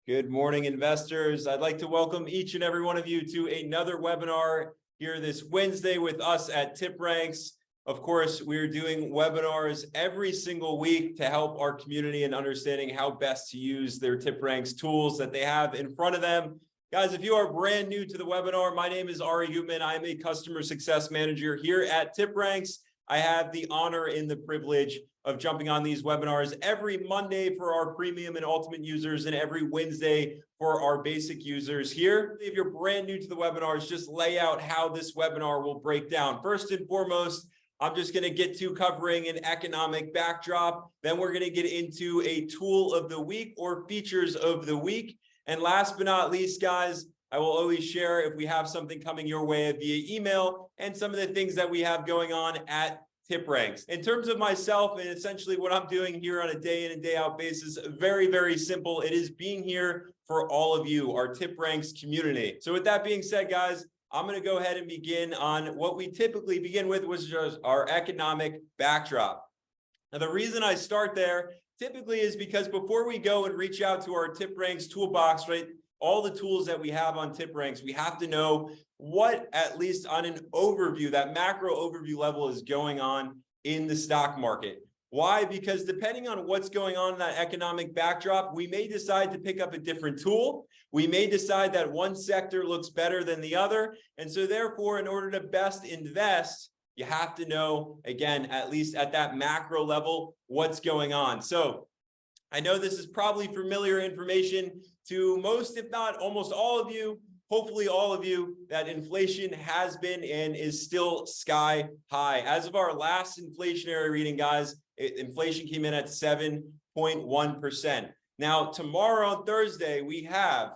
Good morning, investors. I'd like to welcome each and every one of you to another webinar here this Wednesday with us at TipRanks. Of course, we're doing webinars every single week to help our community in understanding how best to use their TipRanks tools that they have in front of them. Guys, if you are brand new to the webinar, my name is Ari Gutman. I am a customer success manager here at TipRanks. I have the honor and the privilege of jumping on these webinars every Monday for our premium and ultimate users and every Wednesday for our basic users here. If you're brand new to the webinars, just lay out how this webinar will break down. First and foremost, I'm just going to get to covering an economic backdrop. Then we're going to get into a tool of the week or features of the week. And last but not least, guys, I will always share if we have something coming your way via email and some of the things that we have going on at TipRanks. In terms of myself and essentially what I'm doing here on a day in and day out basis, very, very simple. It is being here for all of you, our TipRanks community. So with that being said, guys, I'm going to go ahead and begin on what we typically begin with, which is our economic backdrop. Now, the reason I start there typically is because before we go and reach out to our TipRanks toolbox, right, all the tools that we have on TipRanks, we have to know what, at least on an overview, that macro overview level is going on in the stock market. Why? Because depending on what's going on in that economic backdrop, we may decide to pick up a different tool. We may decide that one sector looks better than the other. And so therefore, in order to best invest, you have to know, again, at least at that macro level, what's going on. So I know this is probably familiar information to most, if not almost all of you, hopefully all of you, that inflation has been and is still sky high. As of our last inflationary reading, guys, inflation came in at 7.1%. Now, tomorrow on Thursday, we have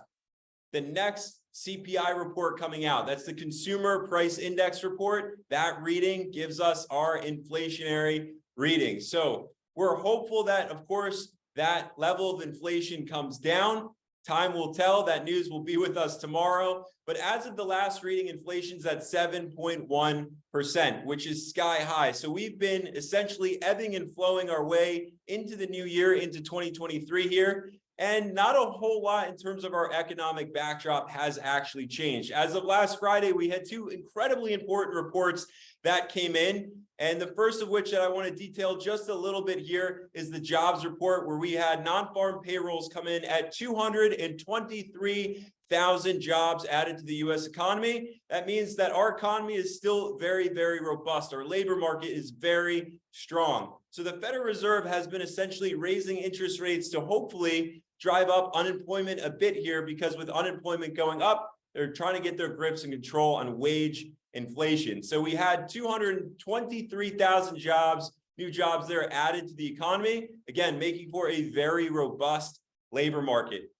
the next CPI report coming out. That's the Consumer Price Index report. That reading gives us our inflationary reading. So we're hopeful that, of course, that level of inflation comes down. Time will tell. That news will be with us tomorrow. But as of the last reading, inflation's at 7.1%, which is sky high. So we've been essentially ebbing and flowing our way into the new year, into 2023 here. And not a whole lot in terms of our economic backdrop has actually changed. As of last Friday, we had two incredibly important reports that came in. And the first of which that I want to detail just a little bit here is the jobs report, where we had non-farm payrolls come in at 223,000 jobs added to the U.S. economy. That means that our economy is still very, very robust. Our labor market is very strong. So the Federal Reserve has been essentially raising interest rates to hopefully drive up unemployment a bit here, because with unemployment going up, they're trying to get their grips and control on wage inflation. So we had 223,000 jobs, new jobs there added to the economy, again, making for a very robust labor market.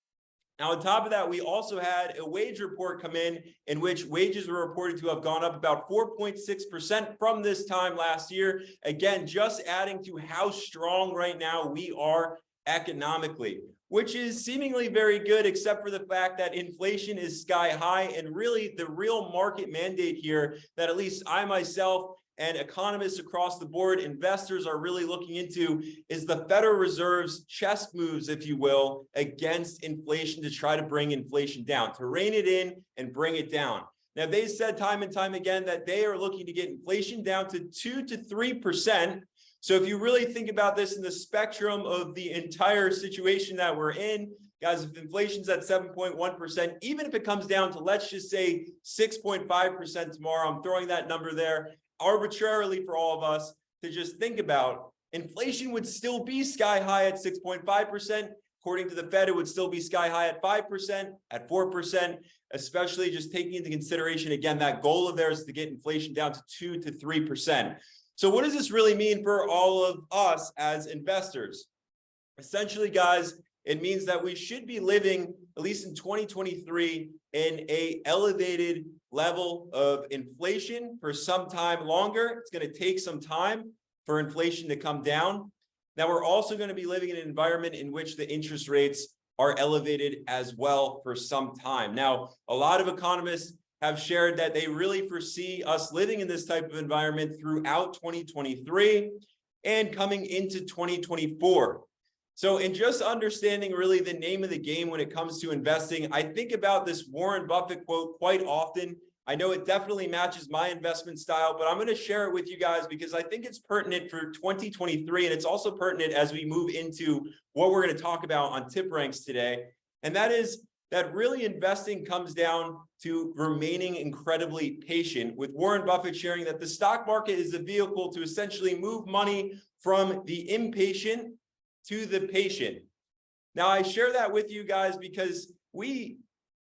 Now, on top of that, we also had a wage report come in which wages were reported to have gone up about 4.6% from this time last year. Again, just adding to how strong right now we are economically, which is seemingly very good, except for the fact that inflation is sky high. And really the real market mandate here that at least I myself and economists across the board, investors, are really looking into is the Federal Reserve's chess moves, if you will, against inflation to try to bring inflation down, to rein it in and bring it down. Now, they said time and time again that they are looking to get inflation down to 2 to 3%. So if you really think about this in the spectrum of the entire situation that we're in, guys, if inflation's at 7.1%, even if it comes down to, let's just say 6.5% tomorrow, I'm throwing that number there arbitrarily for all of us to just think about, inflation would still be sky high at 6.5%. According to the Fed, it would still be sky high at 5%, at 4%, especially just taking into consideration, again, that goal of theirs is to get inflation down to 2 to 3%. So what does this really mean for all of us as investors? Essentially, guys, it means that we should be living, at least in 2023, in an elevated level of inflation for some time longer. It's going to take some time for inflation to come down. Now, we're also going to be living in an environment in which the interest rates are elevated as well for some time. Now, a lot of economists have shared that they really foresee us living in this type of environment throughout 2023 and coming into 2024. So in just understanding really the name of the game when it comes to investing, I think about this Warren Buffett quote quite often. I know it definitely matches my investment style, but I'm going to share it with you guys because I think it's pertinent for 2023. And it's also pertinent as we move into what we're going to talk about on TipRanks today. And that is that really investing comes down to remaining incredibly patient, with Warren Buffett sharing that the stock market is a vehicle to essentially move money from the impatient to the patient. Now, I share that with you guys because we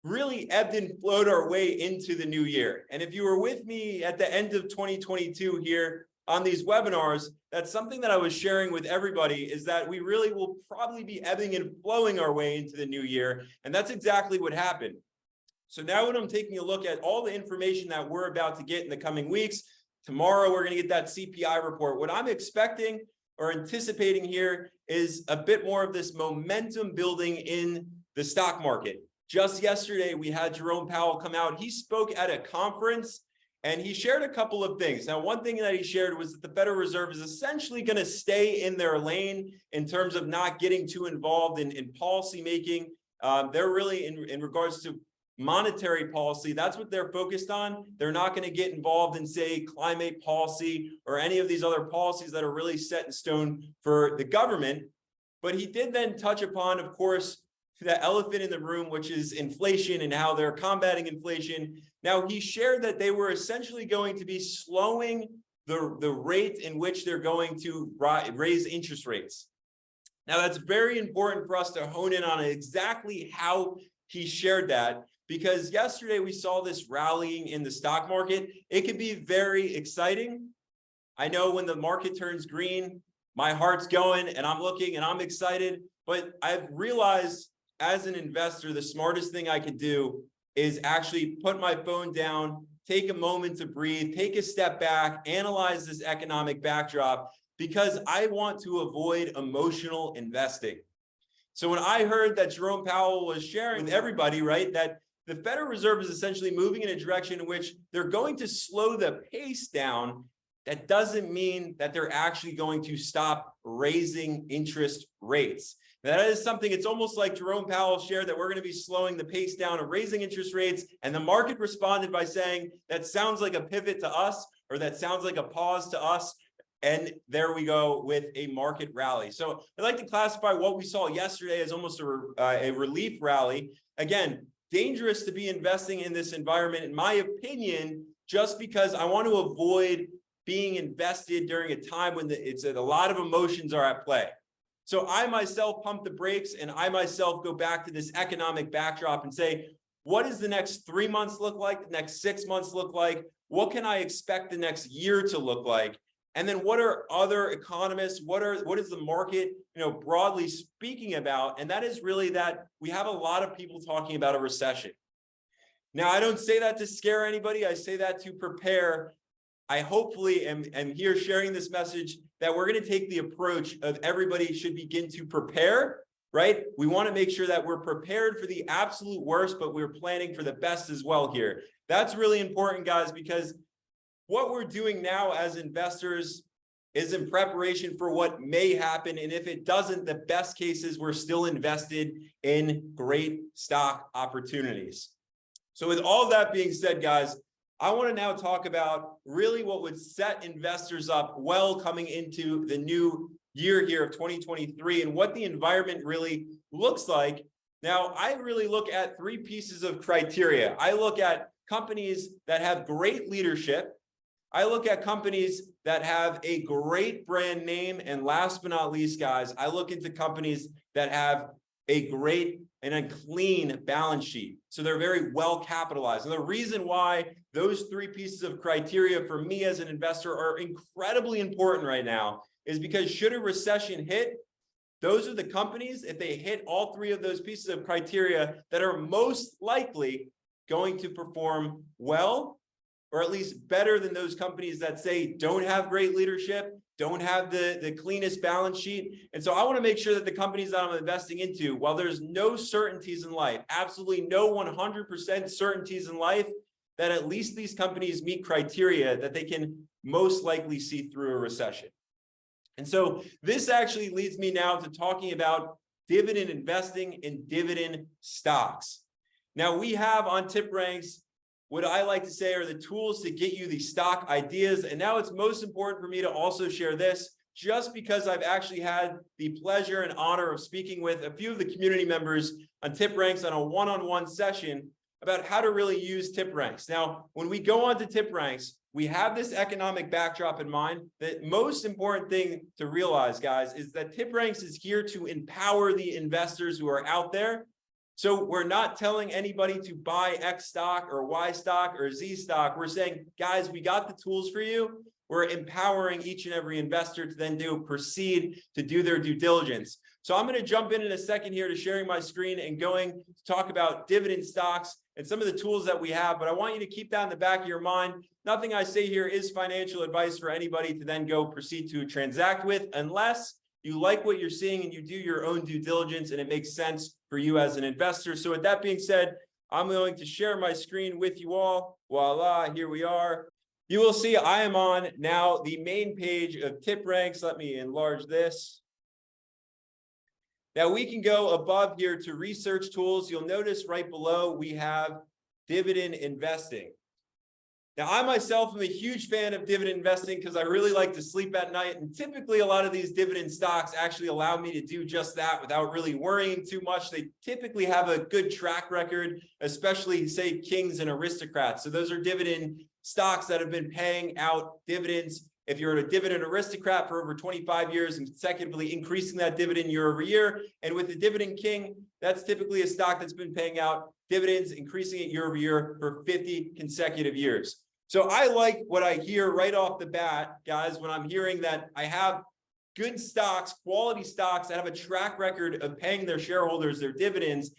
really ebbed and flowed our way into the new year. And if you were with me at the end of 2022 here on these webinars, that's something that I was sharing with everybody, is that we really will probably be ebbing and flowing our way into the new year. And that's exactly what happened. So now when I'm taking a look at all the information that we're about to get in the coming weeks, tomorrow we're going to get that CPI report. What I'm expecting or anticipating here is a bit more of this momentum building in the stock market. Just yesterday, we had Jerome Powell come out. He spoke at a conference and he shared a couple of things. Now, one thing that he shared was that the Federal Reserve is essentially going to stay in their lane in terms of not getting too involved in policy making. They're really in regards to monetary policy. That's what they're focused on. They're not going to get involved in, say, climate policy or any of these other policies that are really set in stone for the government. But he did then touch upon, of course, the elephant in the room, which is inflation and how they're combating inflation. Now, he shared that they were essentially going to be slowing the rate in which they're going to raise interest rates. Now, that's very important for us to hone in on exactly how he shared that, because yesterday we saw this rallying in the stock market. It could be very exciting. I know when the market turns green, my heart's going and I'm looking and I'm excited, but I've realized as an investor, the smartest thing I could do is actually put my phone down, take a moment to breathe, take a step back, analyze this economic backdrop, because I want to avoid emotional investing. So when I heard that Jerome Powell was sharing with everybody, right, that the Federal Reserve is essentially moving in a direction in which they're going to slow the pace down, that doesn't mean that they're actually going to stop raising interest rates. That is something, it's almost like Jerome Powell shared that we're going to be slowing the pace down of raising interest rates. And the market responded by saying, that sounds like a pivot to us, or that sounds like a pause to us. And there we go with a market rally. So I'd like to classify what we saw yesterday as almost a relief rally. Again, dangerous to be investing in this environment, in my opinion, just because I want to avoid being invested during a time when a lot of emotions are at play. So I myself pump the brakes and I myself go back to this economic backdrop and say, what does the next 3 months look like? The next 6 months look like? What can I expect the next year to look like? And then what are other economists, what is the market, broadly speaking about? And that is really that we have a lot of people talking about a recession. Now, I don't say that to scare anybody. I say that to prepare. I hopefully am here sharing this message that we're going to take the approach of everybody should begin to prepare, right? We want to make sure that we're prepared for the absolute worst, but we're planning for the best as well here. That's really important, guys, because what we're doing now as investors is in preparation for what may happen. And if it doesn't, the best case is we're still invested in great stock opportunities. So with all that being said, guys, I want to now talk about really what would set investors up well coming into the new year here of 2023 and what the environment really looks like. Now, I really look at 3 pieces of criteria. I look at companies that have great leadership. I look at companies that have a great brand name. And last but not least, guys, I look into companies that have a great and a clean balance sheet. So they're very well capitalized. And the reason why those 3 pieces of criteria for me as an investor are incredibly important right now is because should a recession hit, those are the companies, if they hit all 3 of those pieces of criteria, that are most likely going to perform well, or at least better than those companies that say don't have great leadership, don't have the cleanest balance sheet. And so I want to make sure that the companies that I'm investing into, while there's no certainties in life, absolutely no 100% certainties in life, that at least these companies meet criteria that they can most likely see through a recession. And so this actually leads me now to talking about dividend investing in dividend stocks. Now we have on TipRanks what I like to say are the tools to get you the stock ideas. And now it's most important for me to also share this, just because I've actually had the pleasure and honor of speaking with a few of the community members on TipRanks on a one-on-one session about how to really use TipRanks. Now, when we go on to TipRanks, we have this economic backdrop in mind. The most important thing to realize, guys, is that TipRanks is here to empower the investors who are out there. So we're not telling anybody to buy X stock or Y stock or Z stock. We're saying, guys, we got the tools for you. We're empowering each and every investor to then proceed to do their due diligence. So I'm going to jump in a second here to sharing my screen and going to talk about dividend stocks and some of the tools that we have. But I want you to keep that in the back of your mind. Nothing I say here is financial advice for anybody to then go proceed to transact with, unless you like what you're seeing and you do your own due diligence and it makes sense for you as an investor. So with that being said, I'm going to share my screen with you all. Voila, here we are. You will see I am on now the main page of TipRanks. Let me enlarge this. Now we can go above here to research tools. You'll notice right below we have dividend investing. Now, I myself am a huge fan of dividend investing because I really like to sleep at night. And typically, a lot of these dividend stocks actually allow me to do just that without really worrying too much. They typically have a good track record, especially, say, kings and aristocrats. So those are dividend stocks that have been paying out dividends. If you're a dividend aristocrat for over 25 years and consecutively increasing that dividend year over year, and with the dividend king, that's typically a stock that's been paying out dividends, increasing it year over year for 50 consecutive years. So I like what I hear right off the bat, guys, when I'm hearing that I have good stocks, quality stocks that have a track record of paying their shareholders their dividends.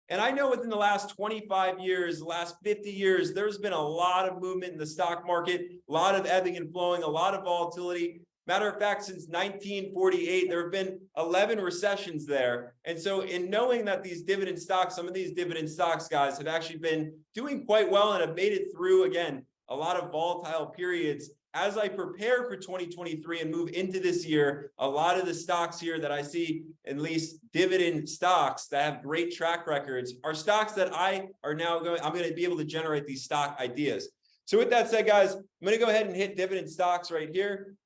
And I know within the last 25 years, the last 50 years, there's been a lot of movement in the stock market, a lot of ebbing and flowing, a lot of volatility. Matter of fact, since 1948, there have been 11 recessions there. And so in knowing that these dividend stocks, some of these dividend stocks, guys, have actually been doing quite well and have made it through, again, a lot of volatile periods. As I prepare for 2023 and move into this year, a lot of the stocks here that I see, at least dividend stocks that have great track records, are stocks that I'm going to be able to generate these stock ideas. So with that said, guys, I'm going to go ahead and hit dividend stocks right here.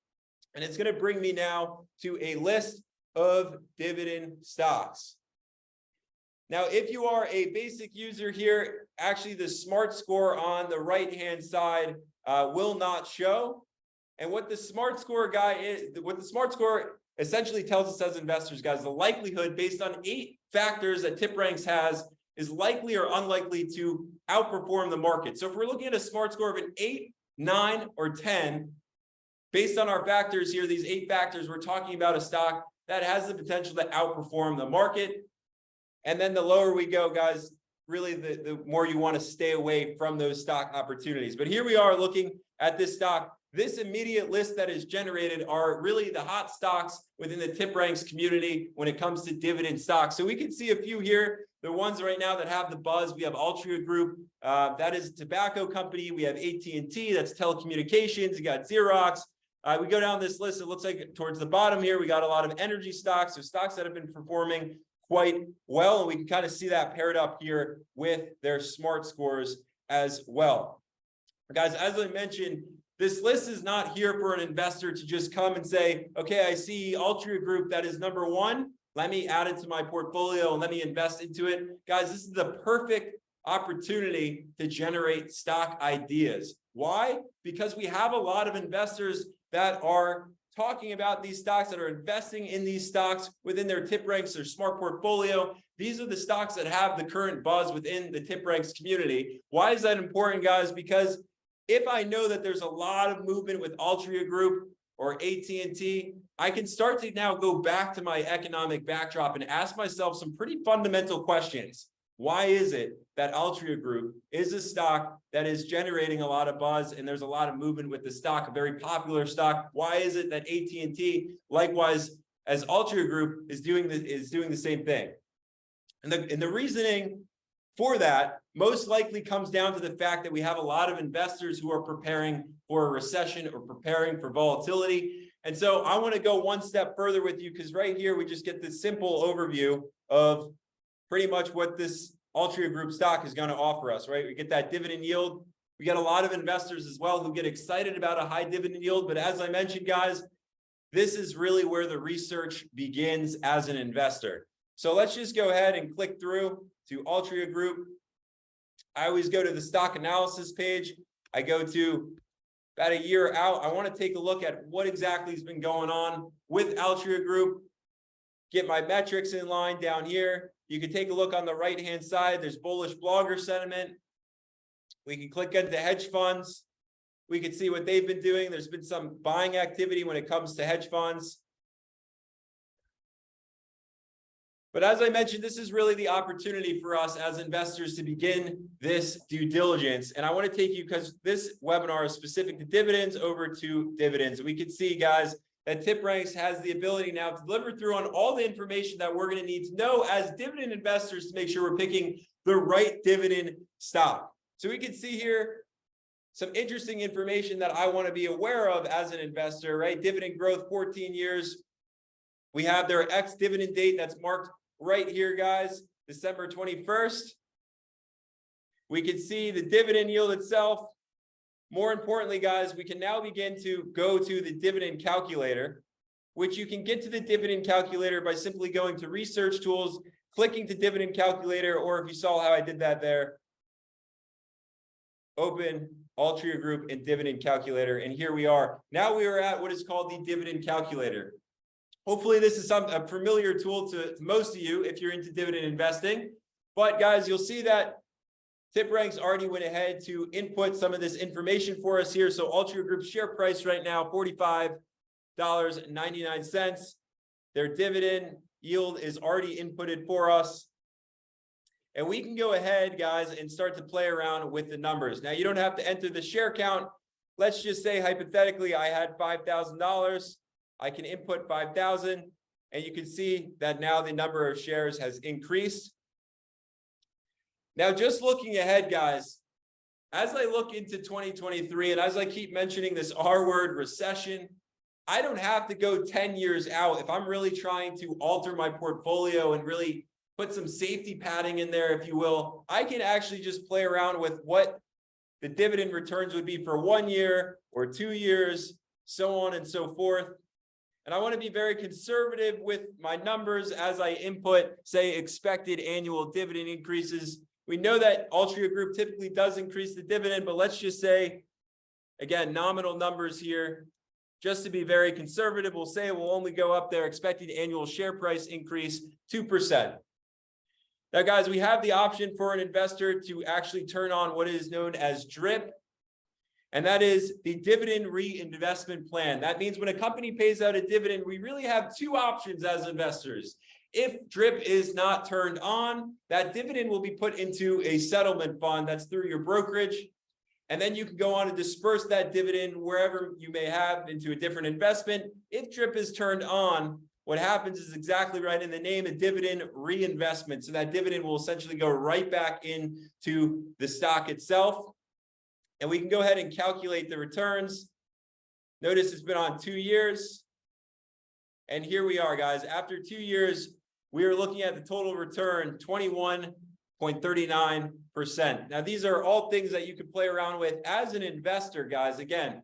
And it's going to bring me now to a list of dividend stocks. Now, if you are a basic user here, actually the smart score on the right-hand side will not show. And what the smart score essentially tells us as investors, guys, the likelihood based on 8 factors that TipRanks has is likely or unlikely to outperform the market. So if we're looking at a smart score of an 8, 9, or 10, based on our factors here, these 8 factors, we're talking about a stock that has the potential to outperform the market. And then the lower we go, guys, really the more you want to stay away from those stock opportunities. But here we are looking at this stock. This immediate list that is generated are really the hot stocks within the TipRanks community when it comes to dividend stocks. So we can see a few here. The ones right now that have the buzz, we have Altria Group, that is a tobacco company. We have AT&T, that's telecommunications. You got Xerox. We go down this list. It looks like towards the bottom here, we got a lot of energy stocks. So stocks that have been performing quite well, and we can kind of see that paired up here with their smart scores as well. Guys, as I mentioned, this list is not here for an investor to just come and say, okay, I see Altria Group that is number 1. Let me add it to my portfolio and let me invest into it. Guys, this is the perfect opportunity to generate stock ideas. Why? Because we have a lot of investors that are talking about these stocks, that are investing in these stocks within their TipRanks, their smart portfolio. These are the stocks that have the current buzz within the TipRanks community. Why is that important, guys? Because if I know that there's a lot of movement with Altria Group or AT&T, I can start to now go back to my economic backdrop and ask myself some pretty fundamental questions. Why is it that Altria Group is a stock that is generating a lot of buzz and there's a lot of movement with the stock, a very popular stock? Why is it that AT&T, likewise as Altria Group, is doing the same thing? And the reasoning for that most likely comes down to the fact that we have a lot of investors who are preparing for a recession or preparing for volatility. And so I want to go one step further with you, because right here we just get this simple overview of pretty much what this Altria Group stock is going to offer us, right? We get that dividend yield. We get a lot of investors as well who get excited about a high dividend yield. But as I mentioned, guys, this is really where the research begins as an investor. So let's just go ahead and click through to Altria Group. I always go to the stock analysis page. I go to about a year out. I want to take a look at what exactly has been going on with Altria Group, get my metrics in line down here. You can take a look on the right-hand side. There's bullish blogger sentiment. We can click into hedge funds. We can see what they've been doing. There's been some buying activity when it comes to hedge funds. But as I mentioned, this is really the opportunity for us as investors to begin this due diligence. And I want to take you, because this webinar is specific to dividends, over to dividends. We can see, guys, that TipRanks has the ability now to deliver through on all the information that we're going to need to know as dividend investors to make sure we're picking the right dividend stock. So we can see here some interesting information that I want to be aware of as an investor, right? Dividend growth, 14 years. We have their ex-dividend date that's marked right here, guys, December 21st. We can see the dividend yield itself. More importantly, guys, we can now begin to go to the dividend calculator, which you can get to the dividend calculator by simply going to research tools, clicking to dividend calculator, or if you saw how I did that there, open Altria Group and dividend calculator. And here we are. Now we are at what is called the dividend calculator. Hopefully this is a familiar tool to most of you if you're into dividend investing. But guys, you'll see that TipRanks already went ahead to input some of this information for us here. So Altria Group's share price right now, $45.99. Their dividend yield is already inputted for us. And we can go ahead, guys, and start to play around with the numbers. Now, you don't have to enter the share count. Let's just say, hypothetically, I had $5,000. I can input 5,000, and you can see that now the number of shares has increased. Now, just looking ahead, guys, as I look into 2023, and as I keep mentioning this R word, recession, I don't have to go 10 years out. If I'm really trying to alter my portfolio and really put some safety padding in there, if you will, I can actually just play around with what the dividend returns would be for 1 year or 2 years, so on and so forth. And I want to be very conservative with my numbers as I input, say, expected annual dividend increases. We know that Altria Group typically does increase the dividend, but let's just say, again, nominal numbers here. Just to be very conservative, we'll say it will only go up their expected annual share price increase 2%. Now, guys, we have the option for an investor to actually turn on what is known as DRIP. And that is the dividend reinvestment plan. That means when a company pays out a dividend, we really have two options as investors. If DRIP is not turned on, that dividend will be put into a settlement fund that's through your brokerage. And then you can go on and disperse that dividend wherever you may have into a different investment. If DRIP is turned on, what happens is exactly right in the name, a dividend reinvestment. So that dividend will essentially go right back into the stock itself. And we can go ahead and calculate the returns. Notice it's been on 2 years. And here we are, guys. After 2 years, we are looking at the total return, 21.39%. Now, these are all things that you can play around with as an investor, guys. Again,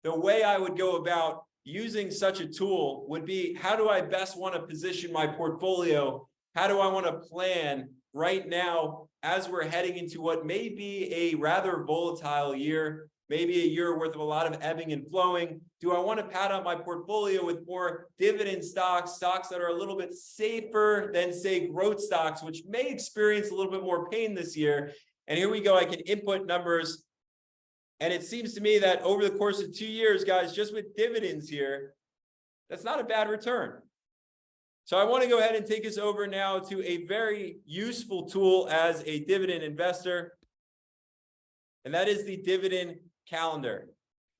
the way I would go about using such a tool would be, how do I best want to position my portfolio? How do I want to plan right now as we're heading into what may be a rather volatile year, maybe a year worth of a lot of ebbing and flowing? Do I want to pad out my portfolio with more dividend stocks, stocks that are a little bit safer than, say, growth stocks, which may experience a little bit more pain this year? And here we go. I can input numbers. And it seems to me that over the course of 2 years, guys, just with dividends here, that's not a bad return. So I want to go ahead and take us over now to a very useful tool as a dividend investor, and that is the dividend calendar.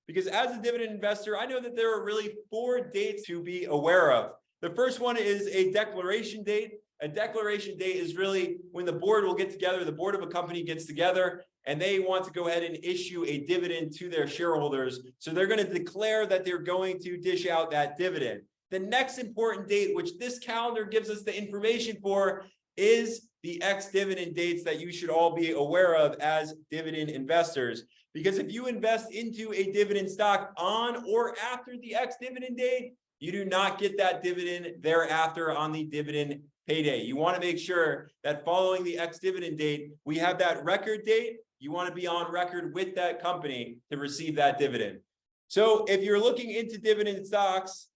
Because as a dividend investor, I know that there are really 4 dates to be aware of. The first one is a declaration date. A declaration date is really when the board will get together, the board of a company gets together, and they want to go ahead and issue a dividend to their shareholders. So they're going to declare that they're going to dish out that dividend. The next important date, which this calendar gives us the information for, is the ex-dividend dates that you should all be aware of as dividend investors. Because if you invest into a dividend stock on or after the ex-dividend date, you do not get that dividend thereafter on the dividend payday. You want to make sure that following the ex-dividend date, we have that record date. You want to be on record with that company to receive that dividend. So if you're looking into dividend stocks,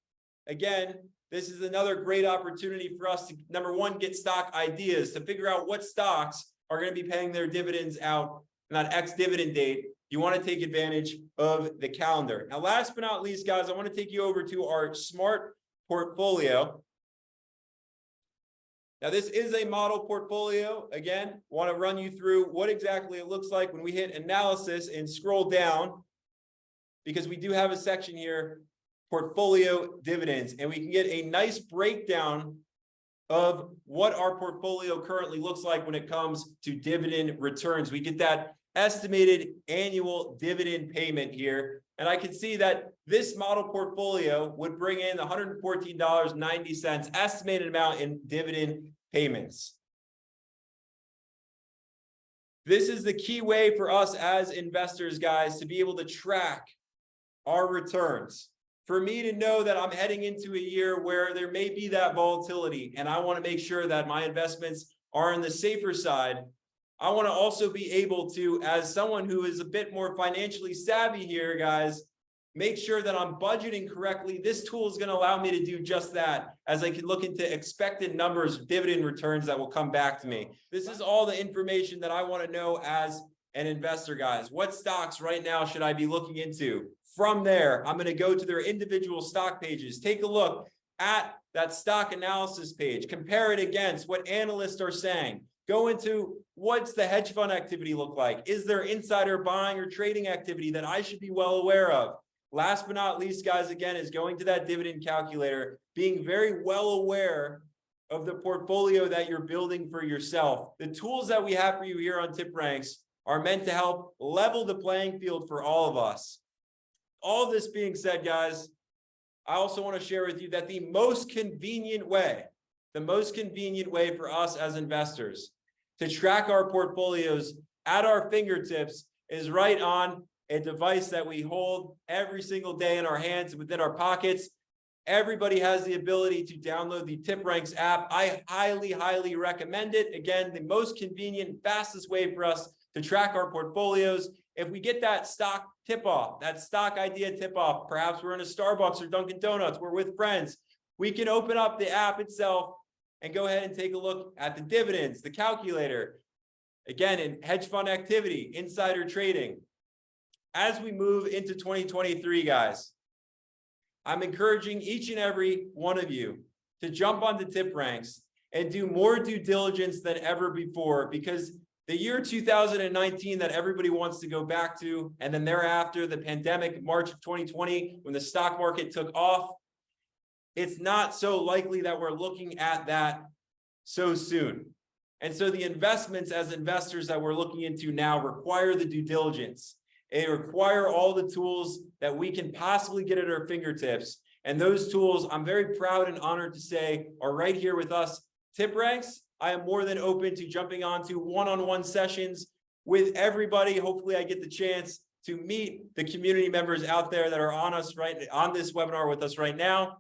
again, this is another great opportunity for us to, number one, get stock ideas, to figure out what stocks are going to be paying their dividends out on that ex-dividend date. You want to take advantage of the calendar. Now, last but not least, guys, I want to take you over to our smart portfolio. Now, this is a model portfolio. Again, want to run you through what exactly it looks like when we hit analysis and scroll down, because we do have a section here, portfolio dividends, and we can get a nice breakdown of what our portfolio currently looks like when it comes to dividend returns. We get that estimated annual dividend payment here, and I can see that this model portfolio would bring in $114.90 estimated amount in dividend payments. This is the key way for us as investors, guys, to be able to track our returns. For me to know that I'm heading into a year where there may be that volatility, and I want to make sure that my investments are on the safer side. I want to also be able to, as someone who is a bit more financially savvy here, guys, make sure that I'm budgeting correctly. This tool is going to allow me to do just that, as I can look into expected numbers of dividend returns that will come back to me. This is all the information that I want to know as an investor, guys. What stocks right now should I be looking into? From there, I'm going to go to their individual stock pages, take a look at that stock analysis page, compare it against what analysts are saying, go into what's the hedge fund activity look like? Is there insider buying or trading activity that I should be well aware of? Last but not least, guys, again, is going to that dividend calculator, being very well aware of the portfolio that you're building for yourself. The tools that we have for you here on TipRanks are meant to help level the playing field for all of us. All this being said, guys, I also want to share with you that the most convenient way for us as investors to track our portfolios at our fingertips is right on a device that we hold every single day in our hands, within our pockets. Everybody has the ability to download the TipRanks app. I highly, highly recommend it. Again, the most convenient, fastest way for us to track our portfolios. If we get that stock tip-off, that stock idea tip-off, perhaps we're in a Starbucks or Dunkin' Donuts, we're with friends, we can open up the app itself and go ahead and take a look at the dividends, the calculator, again, in hedge fund activity, insider trading. As we move into 2023, guys, I'm encouraging each and every one of you to jump onto TipRanks and do more due diligence than ever before, because the year 2019 that everybody wants to go back to, and then thereafter, the pandemic, March of 2020, when the stock market took off, it's not so likely that we're looking at that so soon. And so the investments as investors that we're looking into now require the due diligence. They require all the tools that we can possibly get at our fingertips. And those tools, I'm very proud and honored to say, are right here with us. TipRanks, I am more than open to jumping onto one-on-one sessions with everybody. Hopefully I get the chance to meet the community members out there that are on this webinar with us right now.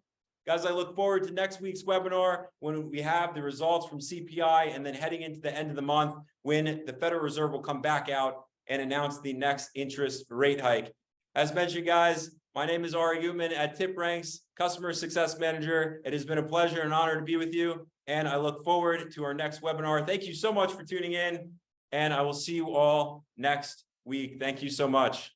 Guys, I look forward to next week's webinar when we have the results from CPI, and then heading into the end of the month when the Federal Reserve will come back out and announce the next interest rate hike. As mentioned, guys, my name is Ari Gutman at TipRanks, Customer Success Manager. It has been a pleasure and honor to be with you, and I look forward to our next webinar. Thank you so much for tuning in, and I will see you all next week. Thank you so much.